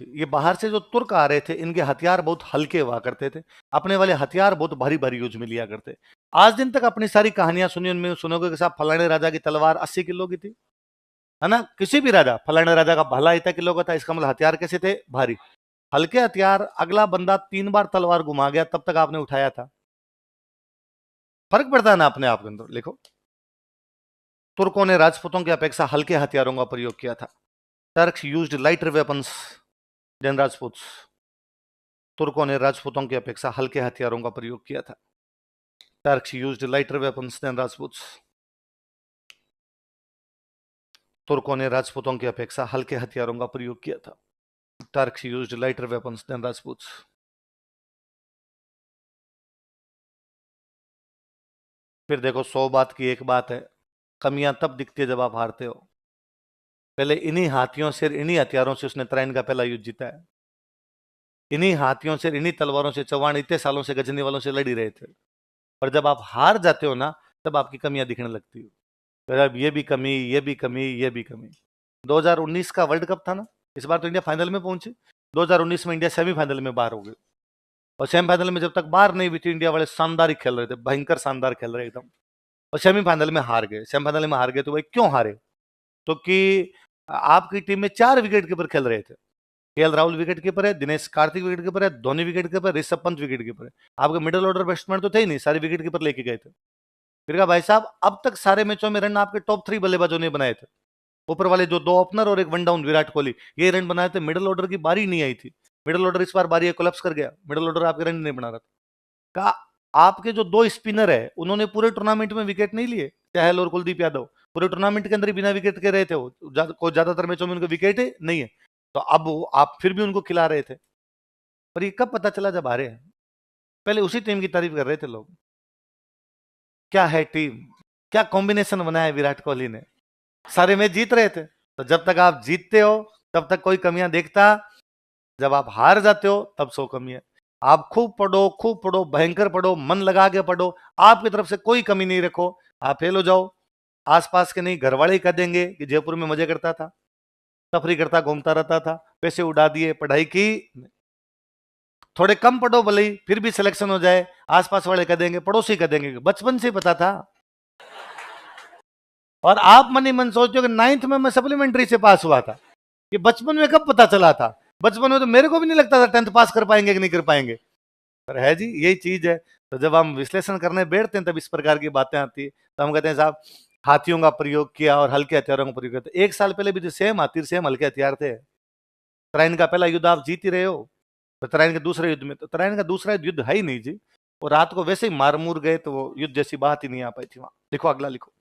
थी। ये बाहर से जो तुर्क आ रहे थे, इनके हथियार बहुत हल्के हुआ करते थे, अपने वाले हथियार बहुत भारी भारी यूज में लिया करते। आज दिन तक अपनी सारी कहानियां सुनी, उनमें सुनोगे कि साहब फलाने राजा की तलवार 80 किलो की थी, है ना। किसी भी राजा, फलाने राजा का भला इतना किलो का था, इसका मतलब हथियार कैसे थे, भारी हल्के हथियार। अगला बंदा 3 बार तलवार घुमा गया तब तक आपने उठाया था। फर्क पड़ता है ना अपने आप के अंदर। लिखो, तुर्कों ने राजपूतों की अपेक्षा हल्के हथियारों का प्रयोग किया था। Turks used lighter weapons than Rajputs. तुर्कों ने राजपूतों की अपेक्षा हल्के हथियारों का प्रयोग किया था। Turks used lighter weapons than Rajputs. तुर्कों ने राजपूतों की अपेक्षा हल्के हथियारों का प्रयोग किया था। Turks used lighter weapons than Rajputs. फिर देखो, 100 बात की एक बात है, कमियां तब दिखती है जब आप हारते हो। पहले इन्हीं हाथियों से, इन्हीं हथियारों से उसने तराइन का पहला युद्ध जीता है। इन्हीं हाथियों से, इन्हीं तलवारों से चौहान इतने सालों से गजनी वालों से लड़ी रहे थे। पर जब आप हार जाते हो ना, तब आपकी कमियां दिखने लगती है। फिर अब ये भी कमी, ये भी कमी, ये भी कमी। 2019 का वर्ल्ड कप था ना, इस बार तो इंडिया फाइनल में पहुंची। 2019 में इंडिया सेमीफाइनल में बाहर हो गई, और सेमीफाइनल में जब तक बाहर नहीं हुई थी, इंडिया वाले शानदार ही खेल रहे थे, भयंकर शानदार खेल रहे एकदम। और सेमीफाइनल में हार गए। सेमीफाइनल में हार गए तो भाई क्यों हारे? तो कि आपकी टीम में 4 विकेट कीपर खेल रहे थे। केएल राहुल विकेट कीपर है, दिनेश कार्तिक विकेट कीपर है, Dhoni wicket keeper, Rishabh Pant wicket keeper है। आपके मिडिल ऑर्डर बैट्समैन तो थे ही नहीं, सारे विकेट कीपर लेके गए थे। फिर कहा भाई साहब, अब तक सारे मैचों में रन आपके टॉप 3 बल्लेबाजों ने बनाए थे। ऊपर वाले जो 2 ओपनर और एक वन डाउन विराट कोहली, ये रन बनाए थे। मिडिल ऑर्डर की बारी नहीं आई थी। मिडिल ऑर्डर इस बार बारी कोलैप्स कर गया, मिडिल ऑर्डर आपके रन नहीं बना रहा था। कहा आपके जो 2 स्पिनर है, उन्होंने पूरे टूर्नामेंट में विकेट नहीं लिए, चहल और कुलदीप यादव। पूरे टूर्नामेंट के अंदर ही बिना विकेट के रहे थे वो, कोई ज्यादातर मैचों में उनको विकेट नहीं है। तो अब आप फिर भी उनको खिला रहे थे। पर ये कब पता चला? जब हारे हैं। पहले उसी टीम की तारीफ कर रहे थे लोग। क्या है टीम, क्या कॉम्बिनेशन बनाया है विराट कोहली ने। सारे मैच जीत रहे थे। तो जब तक आप जीतते हो तब तक कोई कमियां देखता, जब आप हार जाते हो तब 100 कमियां। आप खूब पढ़ो, खूब पढ़ो, भयंकर पढ़ो, मन लगा के पढ़ो, आपकी तरफ से कोई कमी नहीं रखो, आप फेल हो जाओ। आसपास के नहीं, घर वाले ही कह देंगे कि जयपुर में मजे करता था, तफरी करता घूमता रहता था, पैसे उड़ा दिए, पढ़ाई की। थोड़े कम पढ़ो भले ही, फिर भी सिलेक्शन हो जाए, आसपास वाले कह देंगे, पड़ोसी कह देंगे, बचपन से पता था। और आप मन ही मन सोचते हो कि 9th में मैं सप्लीमेंट्री से पास हुआ था। ये बचपन में कब पता चला था? बचपन में तो मेरे को भी नहीं लगता था 10th पास कर पाएंगे कि नहीं कर पाएंगे। पर है जी, यही चीज है। तो जब हम विश्लेषण करने बैठते हैं तब इस प्रकार की बातें आती है। तो हम कहते हैं साहब, हाथियों का प्रयोग किया और हल्के हथियारों का प्रयोग किया। 1 साल पहले भी तो सेम हाथी, सेम हल्के हथियार थे। तराइन का पहला युद्ध आप जीत ही रहे हो, तो तराइन के दूसरे युद्ध में, तो तराइन का दूसरा युद्ध है ही नहीं जी। वो रात को वैसे ही मार मूर गए, तो वो युद्ध जैसी बात ही नहीं आ पाई थी वहां। लिखो, अगला लिखो।